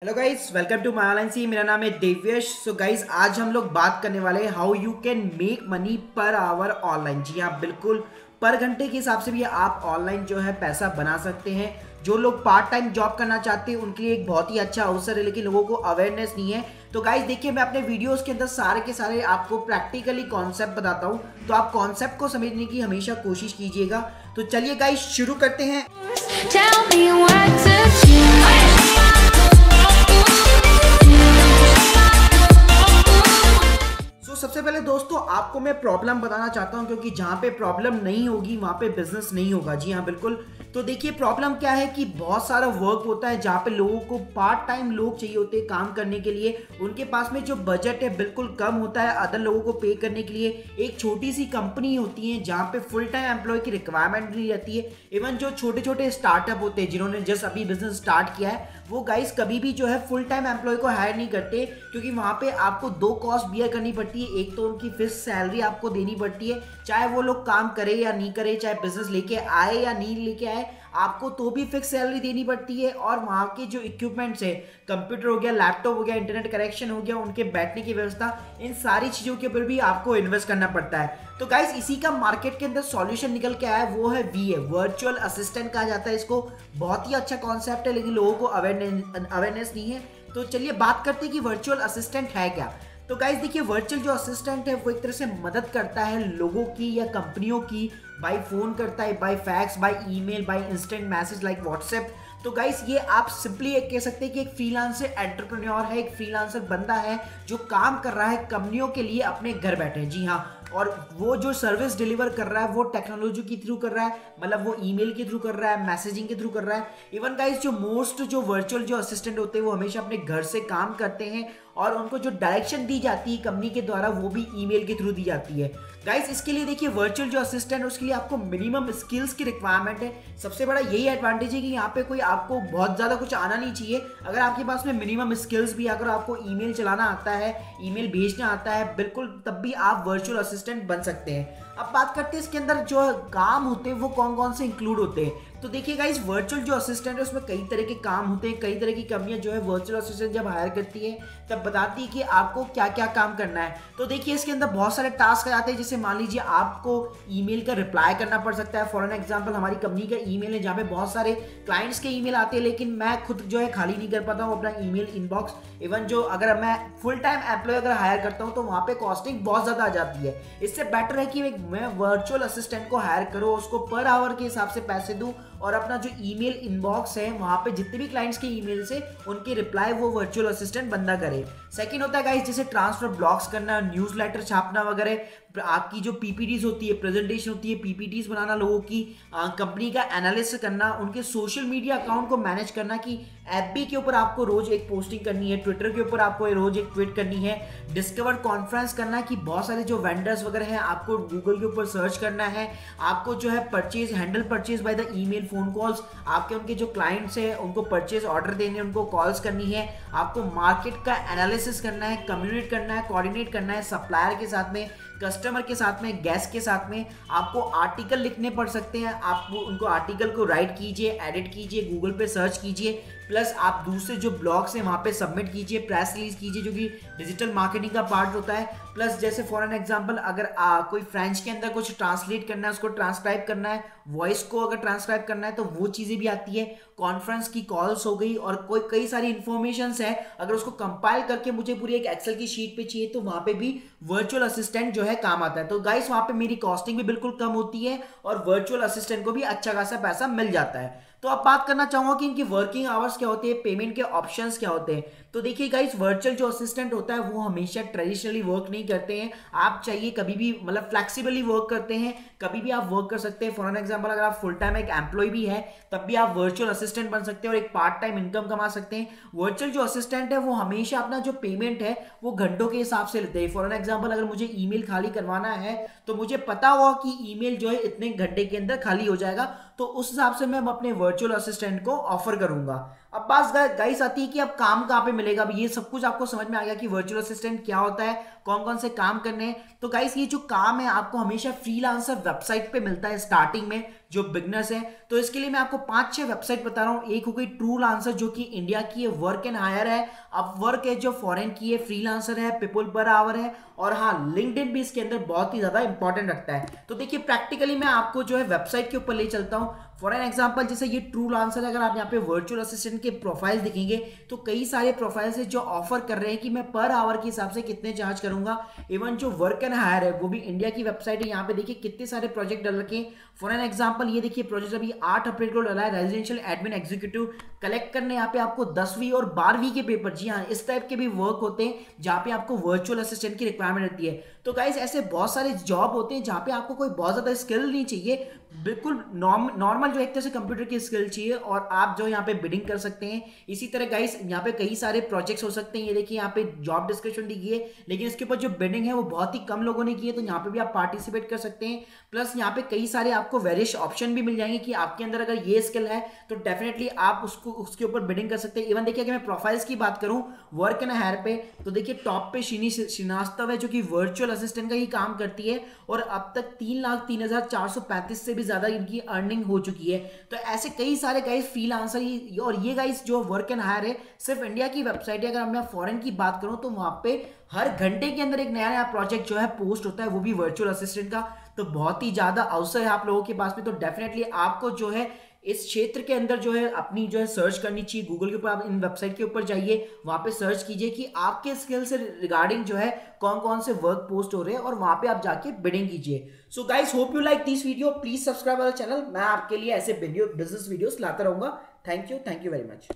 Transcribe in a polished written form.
Hello guys, welcome to my online सी। मेरा नाम है देवेश। सो गाइस, आज हम लोग बात करने वाले हैं how you can make money per hour online. जी हाँ, बिल्कुल पर घंटे के हिसाब से भी आप ऑनलाइन जो है पैसा बना सकते हैं। जो लोग पार्ट टाइम जॉब करना चाहते हैं उनके लिए एक बहुत ही अच्छा अवसर है, लेकिन लोगों को अवेयरनेस नहीं है। तो गाइस देखिए, मैं अपने वीडियोस के अंदर सारे के सारे आपको प्रैक्टिकली कॉन्सेप्ट बताता हूँ, तो आप कॉन्सेप्ट को समझने की हमेशा कोशिश कीजिएगा। तो चलिए गाइस, शुरू करते हैं। Tell me what to do. सबसे पहले दोस्तों आपको मैं प्रॉब्लम बताना चाहता हूं, क्योंकि जहां पे प्रॉब्लम नहीं होगी वहां पे बिजनेस नहीं होगा। जी हाँ, बिल्कुल। तो देखिए, प्रॉब्लम क्या है कि बहुत सारा वर्क होता है जहां पे लोगों को पार्ट टाइम लोग चाहिए होते हैं काम करने के लिए। उनके पास में जो बजट है बिल्कुल कम होता है अदर लोगों को पे करने के लिए। एक छोटी सी कंपनी होती है जहां पे फुल टाइम एम्प्लॉय की रिक्वायरमेंट नहीं रहती है। इवन जो छोटे छोटे स्टार्टअप होते हैं जिन्होंने जस्ट अभी बिजनेस स्टार्ट किया है, वो गाइस कभी भी जो है फुल टाइम एम्प्लॉय को हायर नहीं करते, क्योंकि वहां पे आपको दो कॉस्ट बियर करनी पड़ती है। एक तो उनकी फिक्स सैलरी आपको देनी पड़ती है, चाहे वो लोग काम करे या नहीं करे, चाहे बिजनेस लेके आए या नहीं लेके आए, आपको तो भी फिक्स सैलरी देनी पड़ती है। और वहाँ के जो इक्विपमेंट्स है, कंप्यूटर हो गया, लैपटॉप हो गया, इंटरनेट कनेक्शन हो गया, उनके बैठने की व्यवस्था, इन सारी चीज़ों के ऊपर भी आपको इन्वेस्ट करना पड़ता है। तो गाइस, इसी का मार्केट के अंदर सॉल्यूशन निकल के आया है, वो है वीए, वर्चुअल असिस्टेंट कहा जाता है इसको। बहुत ही अच्छा कॉन्सेप्ट है, लेकिन लोगों को अवेयरनेस नहीं है। तो चलिए बात करते हैं कि वर्चुअल असिस्टेंट है क्या। तो गाइस देखिए, वर्चुअल जो असिस्टेंट है वो एक तरह से मदद करता है लोगों की या कंपनियों की। बाय फोन करता है, by fax, by email, by instant message like WhatsApp. तो गाइस, ये आप सिंपली एक कह सकते हैं कि एक फ्रीलांसर एंटरप्रेन्योर है, एक फ्रीलांसर बंदा है जो काम कर रहा है कंपनियों के लिए अपने घर बैठे। जी हाँ, और वो जो सर्विस डिलीवर कर रहा है वो टेक्नोलॉजी के थ्रू कर रहा है, मतलब वो ईमेल के थ्रू कर रहा है, मैसेजिंग के थ्रू कर रहा है। इवन गाइस, जो वर्चुअल जो असिस्टेंट होते हैं वो हमेशा अपने घर से काम करते हैं, और उनको जो डायरेक्शन दी जाती है कंपनी के द्वारा वो भी ईमेल के थ्रू दी जाती है। गाइस, इसके लिए देखिए, वर्चुअल जो असिस्टेंट है उसके लिए आपको मिनिमम स्किल्स की रिक्वायरमेंट है। सबसे बड़ा यही एडवांटेज है कि यहाँ पे कोई आपको बहुत ज़्यादा कुछ आना नहीं चाहिए। अगर आपके पास में मिनिमम स्किल्स भी, अगर आपको ईमेल चलाना आता है, ईमेल भेजना आता है, बिल्कुल तब भी आप वर्चुअल असिस्टेंट बन सकते हैं। अब बात करते हैं इसके अंदर जो काम होते हैं वो कौन कौन से इंक्लूड होते हैं। तो देखिए गाइस, वर्चुअल जो असिस्टेंट है उसमें कई तरह के काम होते हैं। कई तरह की कंपनियां जो है वर्चुअल असिस्टेंट जब हायर करती है तब बताती है कि आपको क्या क्या काम करना है। तो देखिए, इसके अंदर बहुत सारे टास्क आ जाते हैं, जैसे मान लीजिए आपको ईमेल का रिप्लाई करना पड़ सकता है। फॉर एन एग्जांपल, हमारी कंपनी का ईमेल है जहाँ पे बहुत सारे क्लाइंट्स के ईमेल आते हैं, लेकिन मैं खुद जो है खाली नहीं कर पाता हूँ अपना ईमेल इनबॉक्स। इवन जो अगर मैं फुल टाइम एम्प्लॉय अगर हायर करता हूँ तो वहाँ पे कॉस्टिंग बहुत ज़्यादा आ जाती है। इससे बेटर है कि मैं वर्चुअल असिस्टेंट को हायर करूँ, उसको पर आवर के हिसाब से पैसे दूँ, और अपना जो ईमेल इनबॉक्स है वहां पे जितने भी क्लाइंट्स के ईमेल से उनके रिप्लाई वो वर्चुअल असिस्टेंट बंदा करे। सेकंड होता है गाइस, जैसे ट्रांसफर ब्लॉग्स करना, न्यूज़लेटर छापना वगैरह, आपकी जो पीपीटीज होती है, प्रेजेंटेशन होती है, पीपीटीज बनाना, लोगों की कंपनी का एनालिसिस करना, उनके सोशल मीडिया अकाउंट को मैनेज करना कि एफबी के ऊपर आपको रोज एक पोस्टिंग करनी है, ट्विटर के ऊपर आपको रोज एक ट्वीट करनी है, डिस्कवर कॉन्फ्रेंस करना कि बहुत सारे जो वेंडर्स वगैरह हैं आपको गूगल के ऊपर सर्च करना है, आपको जो है purchase, handle purchase by the email, phone calls, आपके उनके जो क्लाइंट्स हैं उनको परचेज ऑर्डर देने, उनको कॉल्स करनी है, आपको मार्केट का एनालिसिस करना है, कम्युनिकेट करना है, कोऑर्डिनेट करना है सप्लायर के साथ में, कस्टमर के साथ में, गेस्ट के साथ में। आपको आर्टिकल लिखने पड़ सकते हैं, आप उनको आर्टिकल को राइट कीजिए, एडिट कीजिए, गूगल पे सर्च कीजिए, प्लस आप दूसरे जो ब्लॉग्स हैं वहाँ पे सबमिट कीजिए, प्रेस रिलीज कीजिए, जो कि डिजिटल मार्केटिंग का पार्ट होता है। प्लस जैसे फॉर एन एग्जांपल, अगर कोई फ्रेंच के अंदर कुछ ट्रांसलेट करना है, उसको ट्रांसक्राइब करना है, वॉइस को अगर ट्रांसक्राइब करना है तो वो चीज़ें भी आती है। कॉन्फ्रेंस की कॉल्स हो गई, और कोई कई सारी इन्फॉर्मेशन है, अगर उसको कंपाइल करके मुझे पूरी एक एक्सेल की शीट पे चाहिए तो वहाँ पे भी वर्चुअल असिस्टेंट जो है काम आता है। तो गाइस, वहाँ पे मेरी कॉस्टिंग भी बिल्कुल कम होती है और वर्चुअल असिस्टेंट को भी अच्छा खासा पैसा मिल जाता है। तो अब बात करना चाहूंगा कि इनकी वर्किंग आवर्स क्या होते हैं, पेमेंट के ऑप्शंस क्या होते हैं। तो देखिए गाइस, वर्चुअल जो असिस्टेंट होता है वो हमेशा ट्रेडिशनली वर्क नहीं करते हैं। आप चाहिए कभी भी, मतलब फ्लेक्सिबली वर्क करते हैं, कभी भी आप वर्क कर सकते हैं। फॉर एन एग्जांपल, अगर आप फुल टाइम एक एम्प्लॉय भी है तब भी आप वर्चुअल असिस्टेंट बन सकते हैं और एक पार्ट टाइम इनकम कमा सकते हैं। वर्चुअल जो असिस्टेंट है वो हमेशा अपना जो पेमेंट है वो घंटों के हिसाब से लेते हैं। फॉर एन एग्जांपल, अगर मुझे ईमेल खाली करवाना है तो मुझे पता होगा कि ईमेल जो है इतने घंटे के अंदर खाली हो जाएगा, तो उस हिसाब से मैं अपने वर्चुअल असिस्टेंट को ऑफर करूंगा। अब बात गाइस आती है कि अब काम कहाँ पे मिलेगा। अब ये सब कुछ आपको समझ में आ गया कि वर्चुअल असिस्टेंट क्या होता है, कौन कौन से काम करने हैं। तो गाइस ये जो काम है आपको हमेशा फ्रीलांसर वेबसाइट पे मिलता है स्टार्टिंग में, जो बिगनर्स है। तो इसके लिए मैं आपको 5-6 वेबसाइट बता रहा हूँ। एक हो गई ट्रूलांसर जो कि इंडिया की है, वर्क एंड हायर है। अपवर्क है जो फॉरेन की है, फ्रीलांसर है, पीपल पर आवर है, और हाँ लिंक्डइन भी इसके अंदर बहुत ही ज्यादा इंपॉर्टेंट रखता है। तो देखिए प्रैक्टिकली मैं आपको जो है वेबसाइट के ऊपर ले चलता हूँ। फॉर एन एग्जाम्पल जैसे ये ट्रूलांसर है, अगर आप यहाँ पे वर्चुअल असिस्टेंट के प्रोफाइल दिखेंगे तो कई सारे प्रोफाइल्स है जो ऑफर कर रहे हैं कि मैं पर आवर के हिसाब से कितने चार्ज करूंगा। इवन जो वर्क एंड हायर है वो भी इंडिया की वेबसाइट है। यहाँ पे देखिए कितने सारे प्रोजेक्ट डल रखे हैं। फॉर एन एग्जाम्पल ये देखिए प्रोजेक्ट अभी 8 अप्रैल को डला है, रेजिडेंशियल एडमिन एग्जीक्यूटिव कलेक्ट करने यहाँ पे आपको 10वीं और 12वीं के पेपर, जी हाँ इस टाइप के भी वर्क होते हैं जहाँ पे आपको वर्चुअल असिस्टेंट की रिक्वायरमेंट रहती है। तो गाइस ऐसे बहुत सारे जॉब होते हैं जहाँ पे आपको कोई बहुत ज्यादा स्किल नहीं चाहिए, बिल्कुल नॉर्मल जो एक तरह से कंप्यूटर की स्किल चाहिए, और आप जो यहाँ पे बिडिंग कर सकते हैं। इसी तरह गाइस यहाँ पे कई सारे प्रोजेक्ट्स हो सकते हैं। ये देखिए यहाँ पे जॉब डिस्क्रिप्शन दी गई है, लेकिन इसके ऊपर जो बिडिंग है वो बहुत ही कम लोगों ने की है, तो यहाँ पे भी आप पार्टिसिपेट कर सकते हैं। प्लस यहाँ पे कई सारे आपको वेरियस ऑप्शन भी मिल जाएंगे कि आपके अंदर अगर ये स्किल है तो डेफिनेटली आप उसके ऊपर बिडिंग कर सकते हैं। इवन देखिए अगर मैं प्रोफाइल्स की बात करूं वर्क एंड हायर पे, तो देखिए टॉप पे शिनी श्रीवास्तव है जो कि वर्चुअल असिस्टेंट का ही काम करती है, और अब तक 3,03,435 से भी ज्यादा इनकी अर्निंग हो चुकी है। तो ऐसे कई सारे गाइस फ्रीलांसर ही, और ये गाइस जो वर्क एंड हायर है सिर्फ इंडिया की वेबसाइट है। अगर मैं फॉरेन की बात करूं तो वहां पे हर घंटे के अंदर एक नया नया प्रोजेक्ट जो है पोस्ट होता है, वो भी वर्चुअल असिस्टेंट का। तो बहुत ही ज्यादा अवसर है आप लोगों के पास में। तो डेफिनेटली आपको जो है इस क्षेत्र के अंदर जो है अपनी जो है सर्च करनी चाहिए। गूगल के ऊपर आप इन वेबसाइट के ऊपर जाइए, वहां पे सर्च कीजिए कि आपके स्किल से रिगार्डिंग जो है कौन कौन से वर्क पोस्ट हो रहे हैं, और वहां पे आप जाके बिडिंग कीजिए। So guys hope you like this video, please subscribe our channel. मैं आपके लिए ऐसे वीडियो बिजनेस वीडियोस लाता रहूंगा। Thank you very much.